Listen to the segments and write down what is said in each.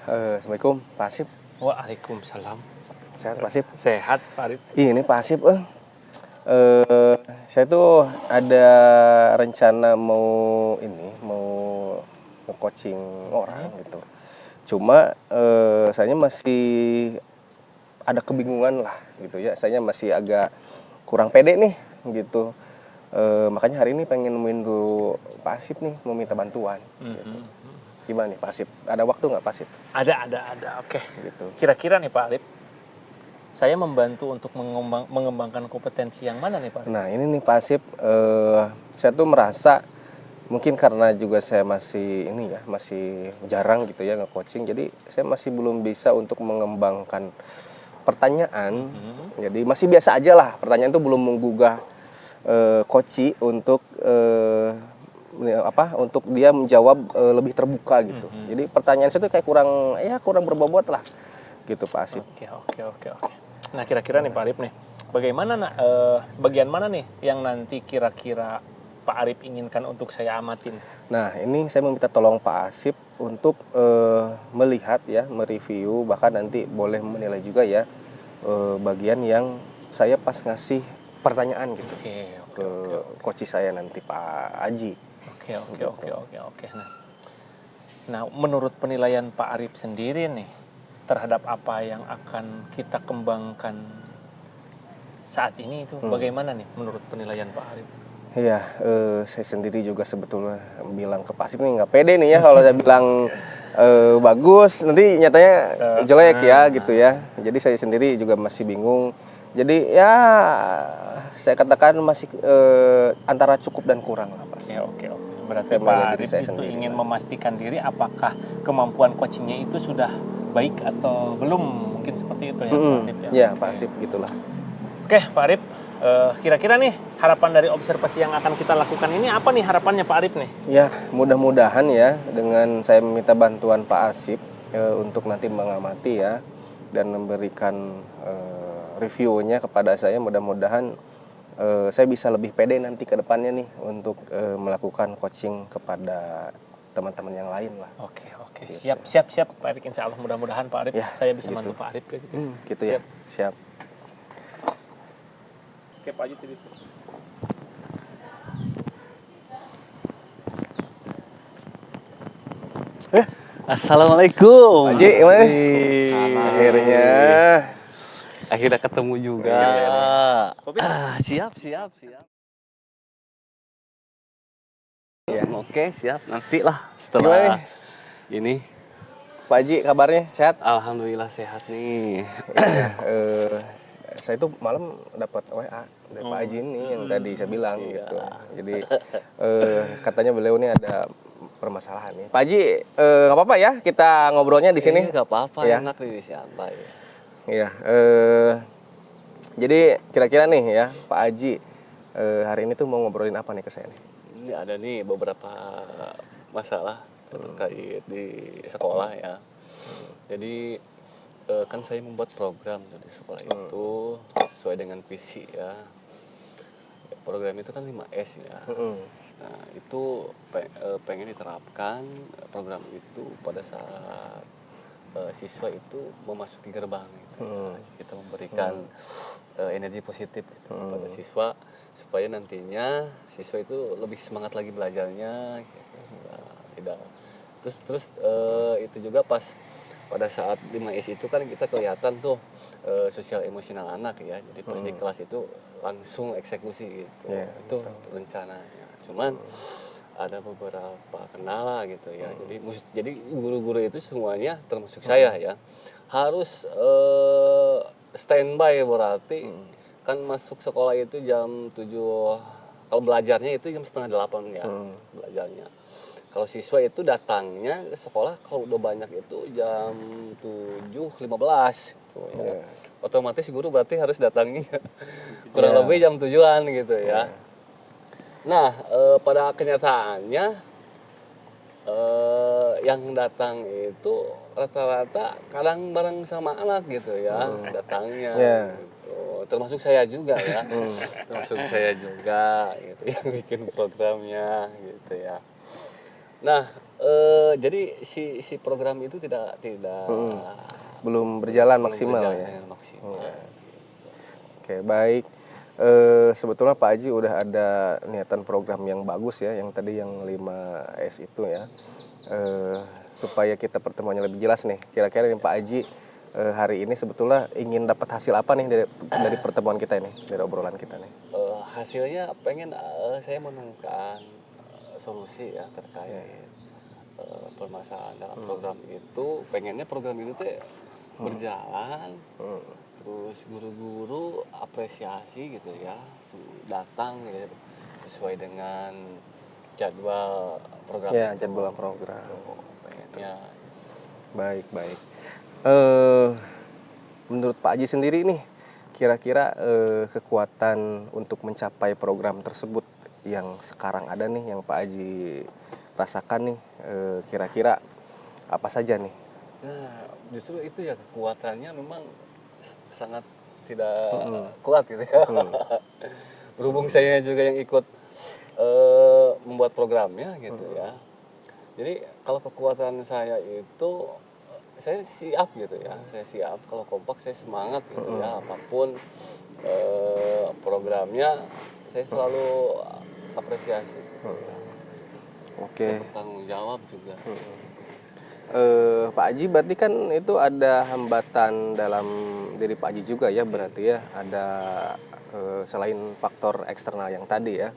Assalamualaikum, Pak Asip. Waalaikumsalam. Sehat, Pak Asip? Sehat, Pak Arif. Ini Pak Asip, saya tuh ada rencana mau coaching orang gitu. Cuma saya masih ada kebingungan lah gitu ya. Saya masih agak kurang pede nih gitu. Makanya hari ini pengen nemuin dulu Pak Asip nih, mau minta bantuan. Gitu. Gimana nih Pak Asip? Ada waktu nggak Pak Asip? Ada. Oke. Gitu. Kira-kira nih Pak Arif, saya membantu untuk mengembangkan kompetensi yang mana nih Pak Arif? Nah ini nih Pak Asip, saya tuh merasa mungkin karena juga saya masih masih jarang gitu ya nge-coaching, jadi saya masih belum bisa untuk mengembangkan pertanyaan. Jadi masih biasa aja lah, pertanyaan itu belum menggugah coach untuk untuk dia menjawab lebih terbuka gitu. Jadi pertanyaan saya tuh kayak kurang berbobot lah gitu Pak Asip. Oke. Nah kira-kira nih Pak Arif nih, bagaimana bagian mana nih yang nanti kira-kira Pak Arif inginkan untuk saya amatin? Nah ini saya meminta tolong Pak Asip untuk melihat ya, mereview, bahkan nanti boleh menilai juga ya bagian yang saya pas ngasih pertanyaan gitu ke coach saya nanti Pak Aji. Oke. Nah, menurut penilaian Pak Arif sendiri nih terhadap apa yang akan kita kembangkan saat ini itu bagaimana nih menurut penilaian Pak Arif? Iya, saya sendiri juga sebetulnya bilang ke Pak Asip nih nggak pede nih ya kalau saya bilang bagus, nanti nyatanya jelek ya gitu ya. Jadi saya sendiri juga masih bingung. Jadi ya saya katakan masih antara cukup dan kurang lah Pak. Oke. Berarti Pak Arif itu ingin memastikan diri apakah kemampuan coachingnya itu sudah baik atau belum, mungkin seperti itu ya Pak Arif ya? Iya Pak Asip gitulah. Oke Pak Arif, kira-kira nih harapan dari observasi yang akan kita lakukan ini apa nih harapannya Pak Arif nih? Ya mudah-mudahan ya dengan saya meminta bantuan Pak Asip untuk nanti mengamati ya dan memberikan reviewnya kepada saya, mudah-mudahan saya bisa lebih pede nanti ke depannya nih untuk melakukan coaching kepada teman-teman yang lain lah. Oke. Gitu. Siap Pak Arif, insya Allah mudah-mudahan Pak Arif ya, saya bisa gitu. bantu Pak Arif gitu. Gitu ya. Siap. Oke Pak Haji itu. Assalamualaikum. Pak Haji gimana nih? Akhirnya ketemu juga. Siap. Ya. Oke, siap. Nanti lah setelah ini. Pak Haji kabarnya sehat? Alhamdulillah sehat nih. Saya tuh malam dapat WA dari Pak Haji nih yang tadi saya bilang gitu. Jadi katanya beliau ini ada permasalahan nih. Pak Haji nggak apa-apa ya kita ngobrolnya di sini? Nggak apa-apa, ya. Enak nih santai. Iya. Jadi kira-kira nih ya Pak Haji hari ini tuh mau ngobrolin apa nih ke saya nih? Ini ada nih beberapa masalah terkait di sekolah ya. Jadi kan saya membuat program di sekolah itu sesuai dengan visi ya. Program itu kan 5S ya. Nah itu pengen diterapkan program itu pada saat siswa itu memasuki gerbang gitu. Kita memberikan energi positif gitu pada siswa supaya nantinya siswa itu lebih semangat lagi belajarnya gitu. Nah, terus itu juga pas pada saat 5S itu kan kita kelihatan tuh sosial emosional anak ya. Jadi pas di kelas itu langsung eksekusi gitu. Itu rencananya. Cuman ada beberapa kendala gitu ya. Jadi guru-guru itu semuanya termasuk saya ya harus standby, berarti kan masuk sekolah itu jam 7, kalau belajarnya itu jam setengah 8 ya belajarnya. Kalau siswa itu datangnya ke sekolah kalau udah banyak itu jam 7.15 gitu ya. Otomatis guru berarti harus datangnya kurang lebih jam 7-an gitu ya. Nah, pada kenyataannya yang datang itu rata-rata kadang bareng sama anak gitu ya, datangnya gitu. Termasuk saya juga ya. Termasuk saya juga gitu yang bikin programnya gitu ya. Nah, Jadi si program itu tidak Belum berjalan belum maksimal berjalan ya. dengan maksimal. Oke, baik. Sebetulnya Pak Haji udah ada niatan program yang bagus ya, yang tadi yang 5S itu ya. Supaya kita pertemuannya lebih jelas nih. Kira-kira nih Pak Haji hari ini sebetulnya ingin dapat hasil apa nih dari pertemuan kita ini, dari obrolan kita nih? Hasilnya pengen saya menemukan solusi ya terkait permasalahan dalam program itu. Pengennya program itu teh berjalan, terus guru-guru apresiasi gitu ya, datang gitu ya, sesuai dengan jadwal program Ya, itu. jadwal program. Pengennya Baik, baik. Menurut Pak Haji sendiri nih, kira-kira kekuatan untuk mencapai program tersebut yang sekarang ada nih, yang Pak Haji rasakan nih, kira-kira apa saja nih? Nah, justru itu ya kekuatannya memang sangat tidak kuat gitu ya. Berhubung saya juga yang ikut membuat programnya gitu ya. Jadi kalau kekuatan saya itu saya siap gitu ya. Saya siap kalau kompak saya semangat gitu ya. Apapun programnya saya selalu apresiasi. Oke. Saya bertanggung jawab juga. Pak Haji berarti kan itu ada hambatan dalam diri Pak Haji juga ya, berarti ya ada selain faktor eksternal yang tadi ya.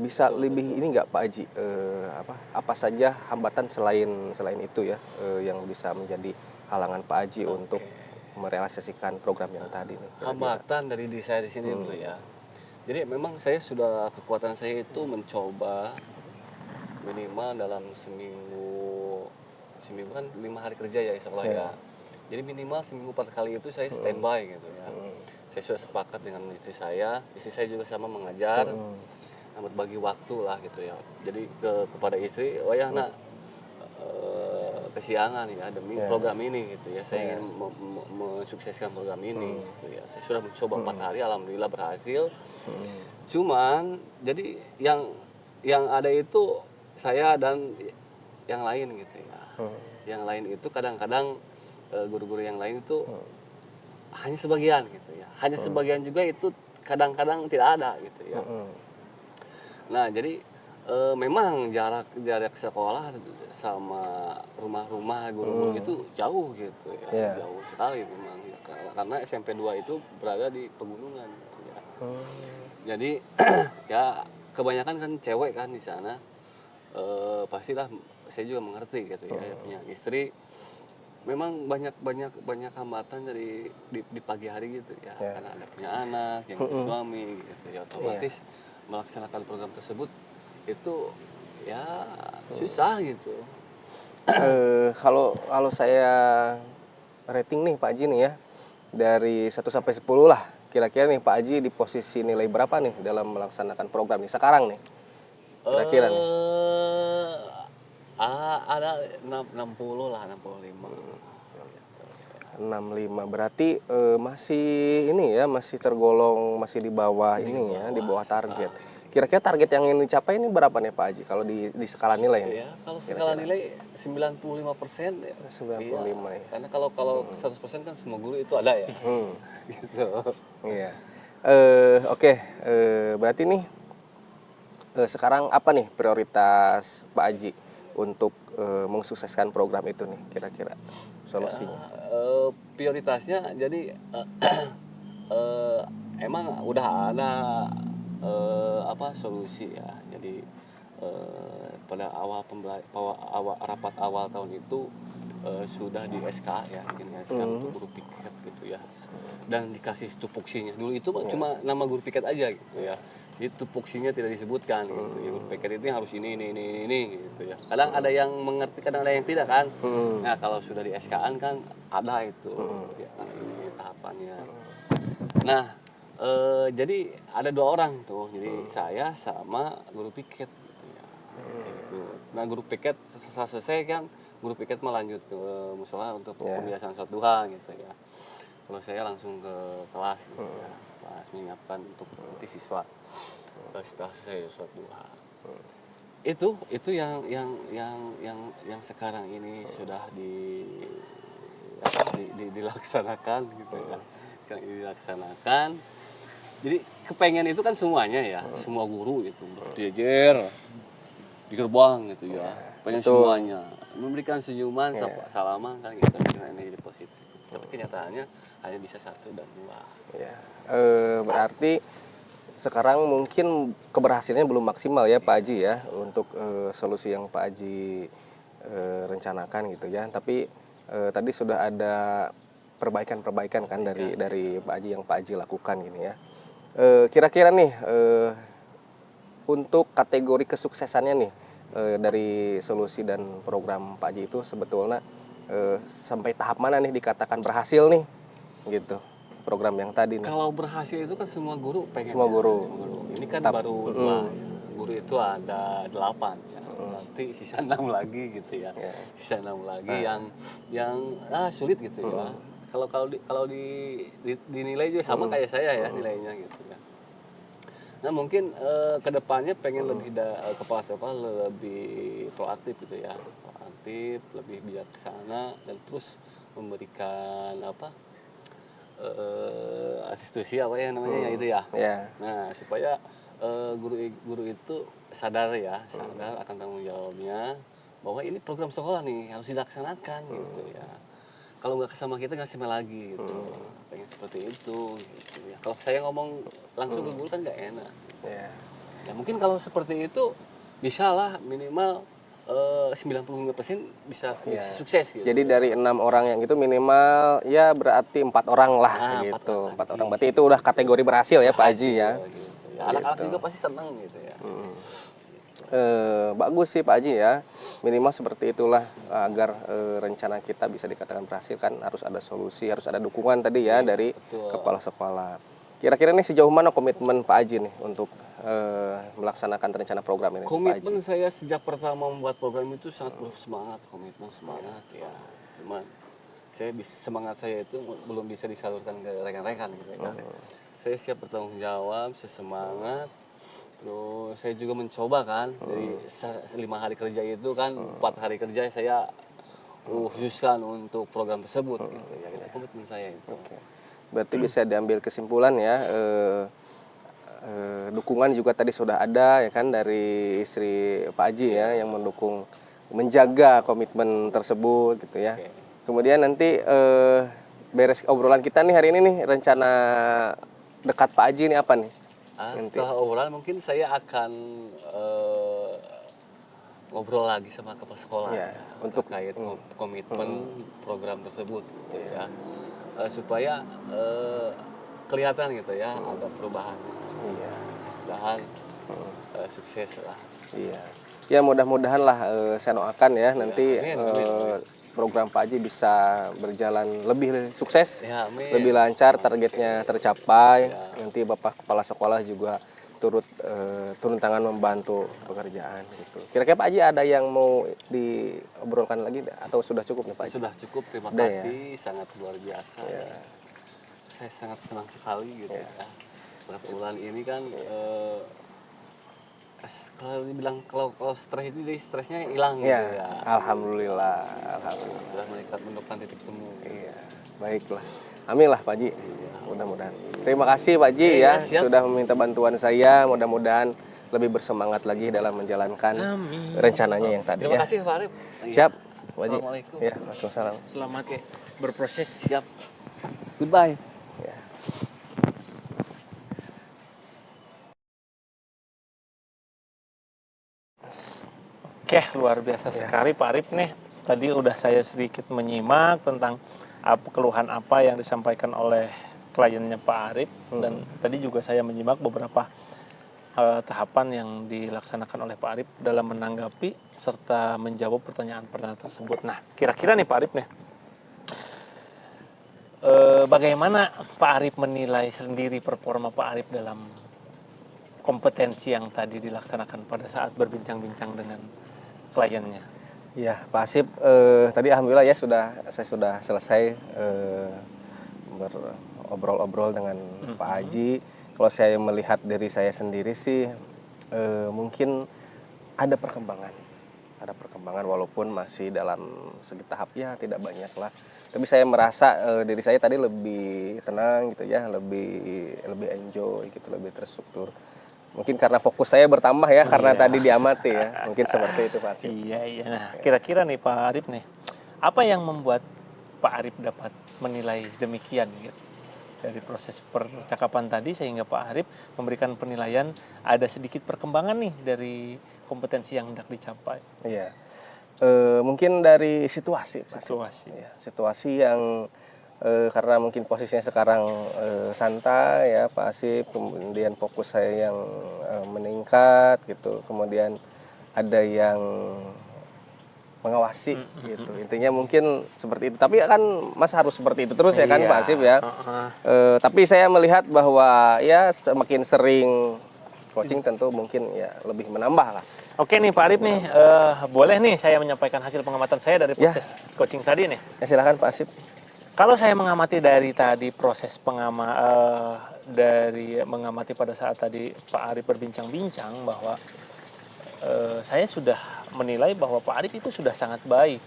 Bisa lebih ini nggak Pak Haji, apa saja hambatan selain itu ya, yang bisa menjadi halangan Pak Haji untuk merealisasikan program yang tadi nih, kira-kira? Hambatan dari diri saya di sini dulu ya. Jadi memang saya sudah kekuatan saya itu mencoba minimal dalam seminggu kan 5 hari kerja ya sekolah ya. Jadi minimal seminggu 4 kali itu saya standby gitu ya. Saya sudah sepakat dengan istri saya juga sama mengajar, berbagi waktu lah gitu ya. Jadi kepada istri, oh ya nak, kesiangan ya demi program ini gitu ya. Saya ingin mensukseskan program ini gitu ya. Saya sudah mencoba 4 hari, alhamdulillah berhasil. Cuman jadi yang ada itu saya dan yang lain gitu ya. Yang lain itu kadang-kadang guru-guru yang lain itu hanya sebagian gitu ya. Hanya sebagian juga itu kadang-kadang tidak ada gitu ya. Nah, jadi memang jarak sekolah sama rumah-rumah guru-guru itu jauh gitu ya. Jauh sekali memang ya. Karena SMP 2 itu berada di pegunungan gitu ya. Jadi ya kebanyakan kan cewek kan di sana. Pastilah saya juga mengerti gitu ya, punya istri memang banyak hambatan di pagi hari gitu ya, karena ada punya anak yang suami gitu ya, otomatis melaksanakan program tersebut itu ya susah gitu. Kalau saya rating nih Pak Haji nih ya, dari 1 sampai 10 lah, kira-kira nih Pak Haji di posisi nilai berapa nih dalam melaksanakan program nih sekarang nih? Kira-kira nih. Ada 60 lah, 65. 65 berarti masih ini ya, masih tergolong masih di bawah ini ya, di bawah target. Kira-kira target yang ingin dicapai ini berapa nih Pak Haji kalau di skala nilai nih? Ya, kalau skala nilai 95% ya. 95 ya. Karena kalau 100% kan semua guru itu ada ya. Gitu. Iya. Oke, berarti nih sekarang apa nih prioritas Pak Haji untuk mensukseskan program itu nih, kira-kira solusinya? Prioritasnya jadi emang udah ada solusi ya. Jadi pada rapat awal tahun itu sudah di SK ya, bikin SK untuk guru piket gitu ya. Dan dikasih tupoksinya. Dulu itu cuma nama guru piket aja gitu ya. Jadi tupoksinya tidak disebutkan gitu ya. Guru piket itu harus ini gitu ya. Kadang ada yang mengerti, kadang ada yang tidak kan. Nah, kalau sudah di SK-an kan ada itu ya, ini tahapannya. Nah, jadi ada 2 orang tuh. Jadi saya sama guru piket gitu ya. Gitu. Nah, guru piket setelah selesai kan guru piket melanjut ke musola untuk pembiasaan sholat duha gitu ya. Kalau saya langsung ke kelas gitu ya. Kelas menyiapkan untuk nanti siswa setelah selesai sholat duha. itu yang sekarang ini sudah dilaksanakan gitu ya. Sekarang ini dilaksanakan. Jadi kepengen itu kan semuanya ya, semua guru itu berjejer di gerbang gitu ya. Pengen betul. semuanya memberikan senyuman, salaman kan gitu, dengan energi positif. Tapi kenyataannya hanya bisa 1 dan 2. Ya. Berarti sekarang mungkin keberhasilannya belum maksimal ya Pak Haji ya untuk solusi yang Pak Haji rencanakan gitu ya. Tapi tadi sudah ada perbaikan-perbaikan kan dari Pak Haji yang Pak Haji lakukan gini ya. Kira-kira nih untuk kategori kesuksesannya nih dari solusi dan program Pak Haji itu sebetulnya sampai tahap mana nih dikatakan berhasil nih gitu program yang tadi nih. Kalau berhasil itu kan semua guru pengen. Semua ya, guru. semua guru. Ini kan baru 2 ya. Guru itu ada 8 ya. Nanti sisa 6 lagi gitu ya. Sisa 6 lagi yang sulit gitu ya. Kalau dinilai juga sama kayak saya ya nilainya gitu ya. Nah mungkin kedepannya pengen lebih kepala sekolah lebih proaktif gitu ya, proaktif, lebih bijaksana dan terus memberikan institusi apa ya namanya ya itu ya. Nah supaya guru itu sadar akan tanggung jawabnya bahwa ini program sekolah nih harus dilaksanakan gitu ya. Kalau nggak sama kita nggak sama lagi gitu. Pengen seperti itu gitu ya. Kalau saya ngomong langsung ke guru kan nggak enak. Ya mungkin kalau seperti itu bisa lah minimal 95% bisa sukses gitu. Jadi dari 6 orang yang itu minimal ya berarti 4 orang lah gitu. 4 orang berarti itu udah kategori berhasil ya Pak Haji ya. Gitu. Ya, anak-anak juga pasti senang gitu ya. Bagus sih Pak Haji ya, minimal seperti itulah agar rencana kita bisa dikatakan berhasil kan harus ada solusi, harus ada dukungan tadi ya dari kepala sekolah. Kira-kira nih sejauh mana komitmen Pak Haji nih untuk melaksanakan rencana program ini? Komitmen saya sejak pertama membuat program itu sangat bersemangat, komitmen semangat ya. Cuman semangat saya itu belum bisa disalurkan ke rekan-rekan gitu ya. Saya siap bertanggung jawab, sesemangat. Terus saya juga mencoba kan dari 5 hari kerja itu kan 4 hari kerja saya khususkan untuk program tersebut gitu ya. Itu komitmen saya itu. Berarti bisa diambil kesimpulan ya dukungan juga tadi sudah ada ya kan dari istri Pak Haji ya yang mendukung menjaga komitmen tersebut gitu ya. Kemudian nanti beres obrolan kita nih hari ini nih rencana dekat Pak Haji ini apa nih? Setelah obrolan mungkin saya akan ngobrol lagi sama kepala sekolah untuk terkait komitmen program tersebut gitu ya. Supaya kelihatan gitu ya ada perubahan. Mudah-mudahan sukses lah. Ya mudah-mudahan lah saya doakan ya nanti program Pak Haji bisa berjalan lebih sukses, lebih lancar, targetnya tercapai. Nanti Bapak Kepala Sekolah juga turun tangan membantu pekerjaan gitu. Kira-kira Pak Haji ada yang mau diobrolkan lagi atau sudah cukup nih Pak Haji? Sudah cukup, terima kasih, sangat luar biasa. Saya sangat senang sekali gitu ya. Bulan ini kan kalau dibilang kalau stres itu jadi stresnya hilang gitu ya. Alhamdulillah. Sudah menemukan titik temu. Baiklah. Amin lah Pak Haji. Mudah-mudahan. Terima kasih Pak Haji ya sudah meminta bantuan saya. Mudah-mudahan lebih bersemangat lagi dalam menjalankan rencananya yang tadi. Terima kasih Pak Arif. Siap. Pak Haji. Assalamualaikum. Ya, Waalaikumsalam. Selamat ya berproses. Siap. Goodbye. Oke, luar biasa sekali Pak Arif nih. Tadi udah saya sedikit menyimak tentang keluhan apa yang disampaikan oleh kliennya Pak Arif dan tadi juga saya menyimak beberapa tahapan yang dilaksanakan oleh Pak Arif dalam menanggapi serta menjawab pertanyaan-pertanyaan tersebut. Nah, kira-kira nih Pak Arif nih, bagaimana Pak Arif menilai sendiri performa Pak Arif dalam kompetensi yang tadi dilaksanakan pada saat berbincang-bincang dengan kliennya? Ya, Pak Asip, tadi alhamdulillah ya saya sudah selesai berobrol-obrol dengan Pak Haji. Kalau saya melihat dari saya sendiri sih mungkin ada perkembangan walaupun masih dalam segi tahap ya tidak banyak lah. Tapi saya merasa diri saya tadi lebih tenang gitu ya, lebih enjoy gitu, lebih terstruktur. Mungkin karena fokus saya bertambah ya, karena Iya. tadi diamati ya. Mungkin seperti itu Pak Asip. Iya, iya. Nah, kira-kira nih Pak Arif nih, apa yang membuat Pak Arif dapat menilai demikian gitu? Dari proses percakapan tadi sehingga Pak Arif memberikan penilaian ada sedikit perkembangan nih dari kompetensi yang hendak dicapai. Iya. Mungkin dari situasi Pak Asip. Situasi. Ya, situasi yang karena mungkin posisinya sekarang santai ya Pak Asip, kemudian fokus saya yang meningkat gitu, kemudian ada yang mengawasi gitu. Intinya mungkin seperti itu. Tapi kan Mas harus seperti itu terus ya kan Iya. Pak Asip ya. Tapi saya melihat bahwa ya semakin sering coaching tentu mungkin ya lebih menambah lah. Oke nih Pak Arif nih, boleh nih saya menyampaikan hasil pengamatan saya dari Ya. proses coaching tadi nih. Ya silakan Pak Asip. Kalau saya mengamati dari tadi proses dari mengamati pada saat tadi Pak Arif berbincang-bincang bahwa saya sudah menilai bahwa Pak Arif itu sudah sangat baik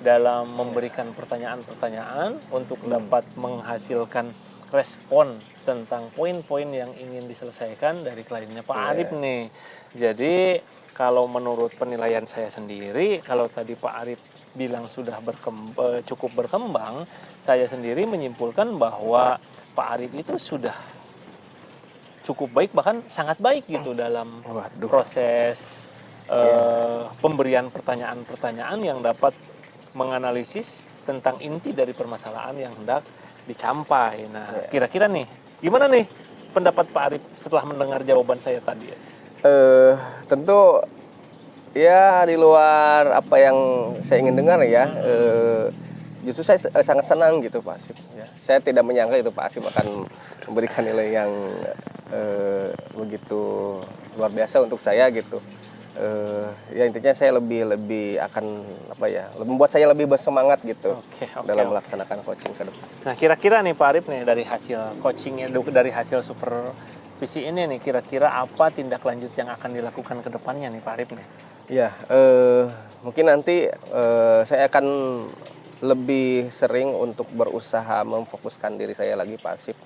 dalam memberikan pertanyaan-pertanyaan untuk dapat menghasilkan respon tentang poin-poin yang ingin diselesaikan dari kliennya Pak Arif nih. Jadi kalau menurut penilaian saya sendiri, kalau tadi Pak Arif bilang sudah cukup berkembang, saya sendiri menyimpulkan bahwa Pak Arif itu sudah cukup baik, bahkan sangat baik gitu dalam Waduh. proses pemberian pertanyaan-pertanyaan yang dapat menganalisis tentang inti dari permasalahan yang hendak dicapai. Nah, kira-kira nih, gimana nih pendapat Pak Arif setelah mendengar jawaban saya tadi? Tentu ya di luar apa yang saya ingin dengar ya, justru saya sangat senang gitu Pak Asip. Ya. Saya tidak menyangka itu Pak Asip akan memberikan nilai yang begitu luar biasa untuk saya gitu. Ya intinya saya lebih akan apa ya, membuat saya lebih bersemangat gitu dalam melaksanakan coaching ke depan. Nah, kira-kira nih Pak Arif nih dari hasil coachingnya, dari hasil supervisi ini nih, kira-kira apa tindak lanjut yang akan dilakukan ke depannya nih Pak Arif nih? Ya, mungkin nanti saya akan lebih sering untuk berusaha memfokuskan diri saya lagi Pak Asip.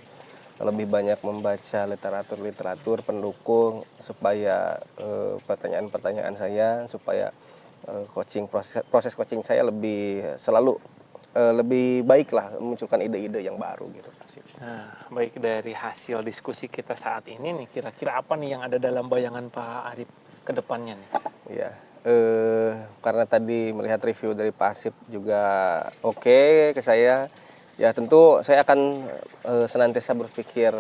Lebih banyak membaca literatur pendukung supaya pertanyaan-pertanyaan saya, supaya proses coaching saya selalu lebih baik lah, memunculkan ide-ide yang baru gitu Pak Asip. Nah, baik dari hasil diskusi kita saat ini nih, kira-kira apa nih yang ada dalam bayangan Pak Arif ke depannya nih? Ya, karena tadi melihat review dari Pak Asip juga oke ke saya, ya tentu saya akan senantiasa berpikir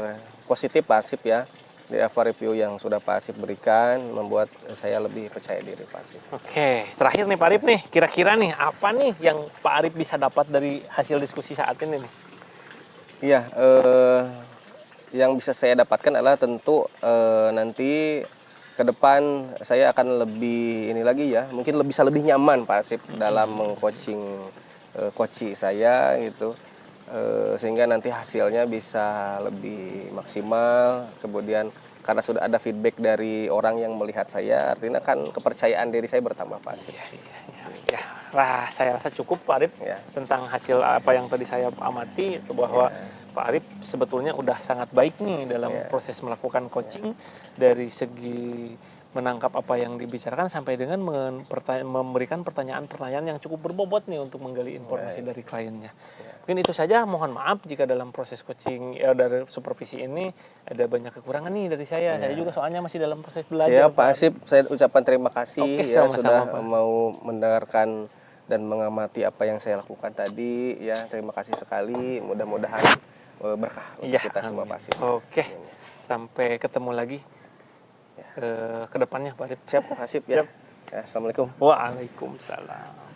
positif Pak Asip ya. Dari apa review yang sudah Pak Asip berikan membuat saya lebih percaya diri Pak Asip. Oke, terakhir nih Pak Arif nih, kira-kira nih apa nih yang Pak Arif bisa dapat dari hasil diskusi saat ini nih? Iya, yang bisa saya dapatkan adalah tentu nanti ke depan saya akan lebih ini lagi ya, mungkin bisa lebih nyaman Pak Asip dalam mengcoaching coach saya gitu. Sehingga nanti hasilnya bisa lebih maksimal. Kemudian karena sudah ada feedback dari orang yang melihat saya, artinya kan kepercayaan diri saya bertambah Pak Asip. Ya, lah saya rasa cukup Pak Arif tentang hasil apa yang tadi saya amati bahwa Pak Arif sebetulnya udah sangat baik nih dalam proses melakukan coaching dari segi menangkap apa yang dibicarakan sampai dengan memberikan pertanyaan-pertanyaan yang cukup berbobot nih untuk menggali informasi dari kliennya. Mungkin itu saja, mohon maaf jika dalam proses coaching dari supervisi ini ada banyak kekurangan nih dari saya. Saya juga soalnya masih dalam proses belajar. Siap Pak Asip, saya ucapkan terima kasih ya sama-sama, sudah Pak. mau mendengarkan dan mengamati apa yang saya lakukan tadi ya. Terima kasih sekali, mudah-mudahan berkah untuk kita semua Pak Asip. Oke, sampai ketemu lagi ke depannya Pak Arif. Siap Pak Asip ya. Siap. Ya, assalamualaikum. Waalaikumsalam.